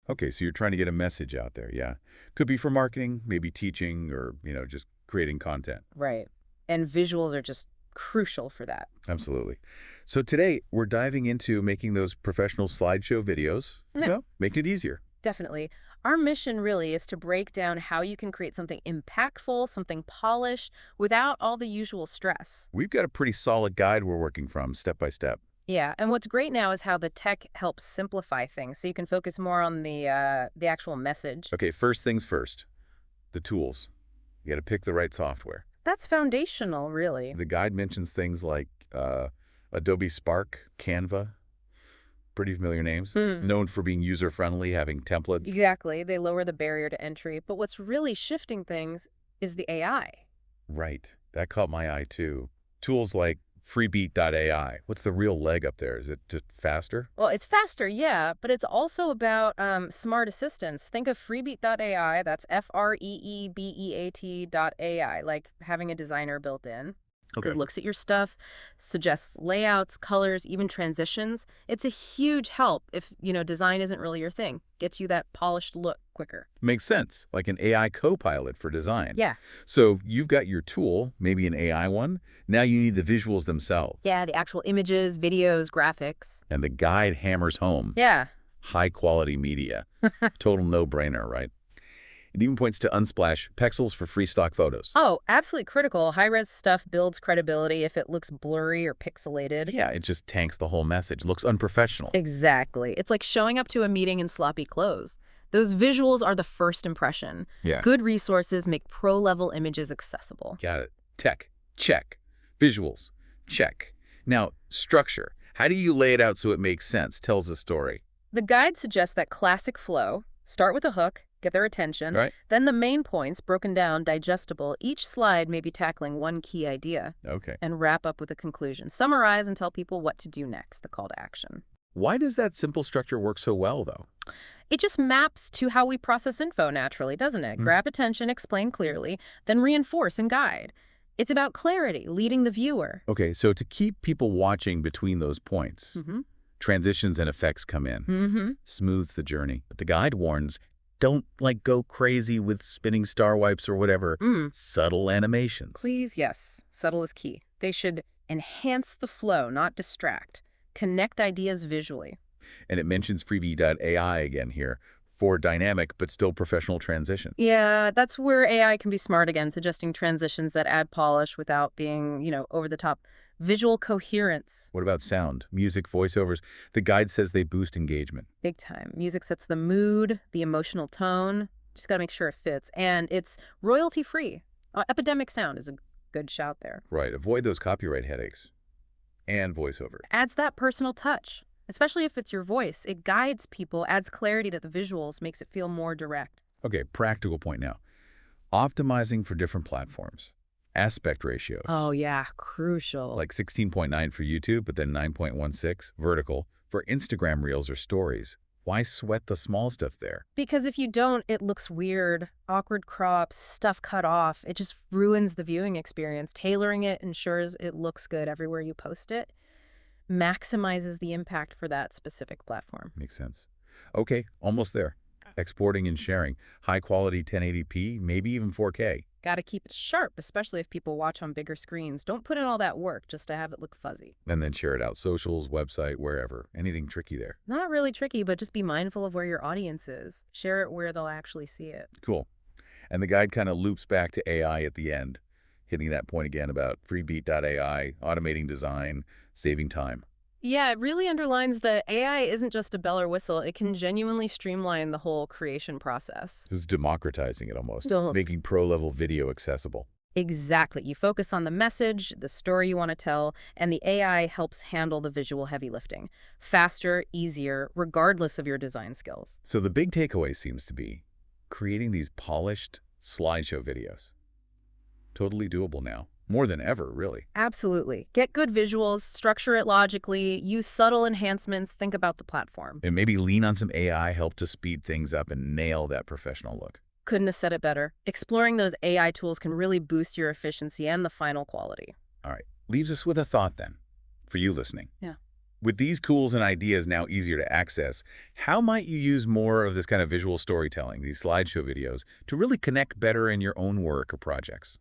Okay, so you're trying to get a message out there, yeah. Could be for marketing, maybe teaching, or, just creating content. Right. And visuals are just crucial for that. Absolutely. So today, we're diving into making those professional slideshow videos, Yeah, making it easier. definitely. Our mission really is to break down how you can create something impactful, something polished, without all the usual stress. We've got a pretty solid guide we're working from, step by step. Yeah, and what's great now is how the tech helps simplify things, so you can focus more on the actual message. Okay, first things first, the tools. You got to pick the right software. That's foundational, really. The guide mentions things like Adobe Spark, Canva, pretty familiar names, Hmm. known for being user-friendly, having templates. Exactly. They lower the barrier to entry. But what's really shifting things is the AI. Right. That caught my eye, too. Tools like freebeat.ai. What's the real leg up there? Is it just faster? Well, it's faster, yeah, but it's also about smart assistants. Think of freebeat.ai, that's FREEBEAT.ai, like having a designer built in. Okay. It looks at your stuff, suggests layouts, colors, even transitions. It's a huge help if, design isn't really your thing. Gets you that polished look quicker. Makes sense, like an AI co-pilot for design. Yeah. So you've got your tool, maybe an AI one. Now you need the visuals themselves. Yeah, the actual images, videos, graphics. And the guide hammers home. Yeah. High-quality media. Total no-brainer, right? It even points to Unsplash pixels for free stock photos. Oh, absolutely critical. High-res stuff builds credibility if it looks blurry or pixelated. Yeah, it just tanks the whole message. Looks unprofessional. Exactly. It's like showing up to a meeting in sloppy clothes. Those visuals are the first impression. Yeah. Good resources make pro-level images accessible. Got it. Tech, check. Visuals, check. Now, structure. How do you lay it out so it makes sense, tells a story? The guide suggests that classic flow. Start with a hook, get their attention. Right. Then the main points, broken down, digestible. Each slide may be tackling one key idea. Okay. And wrap up with a conclusion. Summarize and tell people what to do next, the call to action. Why does that simple structure work so well, though? It just maps to how we process info naturally, doesn't it? Grab attention, explain clearly, then reinforce and guide. It's about clarity, leading the viewer. Okay, so to keep people watching between those points, transitions and effects come in. Smooths the journey. But the guide warns, don't, go crazy with spinning star wipes or whatever. Subtle animations. Please, yes. Subtle is key. They should enhance the flow, not distract. Connect ideas visually. And it mentions freebie.ai again here for dynamic but still professional transition. Yeah, that's where AI can be smart again, suggesting transitions that add polish without being, over the top. Visual coherence. What about sound, music, voiceovers? The guide says they boost engagement. Big time. Music sets the mood, the emotional tone. Just got to make sure it fits. And it's royalty-free. Epidemic sound is a good shout there. Right. Avoid those copyright headaches. And voiceover. Adds that personal touch. Especially if it's your voice. It guides people, adds clarity to the visuals, makes it feel more direct. Okay, practical point now. Optimizing for different platforms. Aspect ratios. Oh, yeah. Crucial. Like 16.9 for YouTube, but then 9.16 vertical for Instagram Reels or Stories. Why sweat the small stuff there? Because if you don't, it looks weird. Awkward crops, stuff cut off. It just ruins the viewing experience. Tailoring it ensures it looks good everywhere you post it. Maximizes the impact for that specific platform. Makes sense. Okay, almost there. Exporting and sharing. High quality 1080p, maybe even 4K. Got to keep it sharp, especially if people watch on bigger screens. Don't put in all that work just to have it look fuzzy. And then share it out. Socials, website, wherever. Anything tricky there. Not really tricky, but just be mindful of where your audience is. Share it where they'll actually see it. Cool. And the guide kind of loops back to AI at the end, hitting that point again about freebeat.ai, automating design, saving time. Yeah, it really underlines that AI isn't just a bell or whistle. It can genuinely streamline the whole creation process. This is democratizing it almost, Don't. making pro-level video accessible. Exactly. You focus on the message, the story you want to tell, and the AI helps handle the visual heavy lifting. Faster, easier, regardless of your design skills. So the big takeaway seems to be creating these polished slideshow videos. Totally doable now. More than ever, really. Absolutely. Get good visuals, structure it logically, use subtle enhancements, think about the platform. And maybe lean on some AI help to speed things up and nail that professional look. Couldn't have said it better. Exploring those AI tools can really boost your efficiency and the final quality. All right. Leaves us with a thought then, for you listening. Yeah. With these tools and ideas now easier to access, how might you use more of this kind of visual storytelling, these slideshow videos, to really connect better in your own work or projects?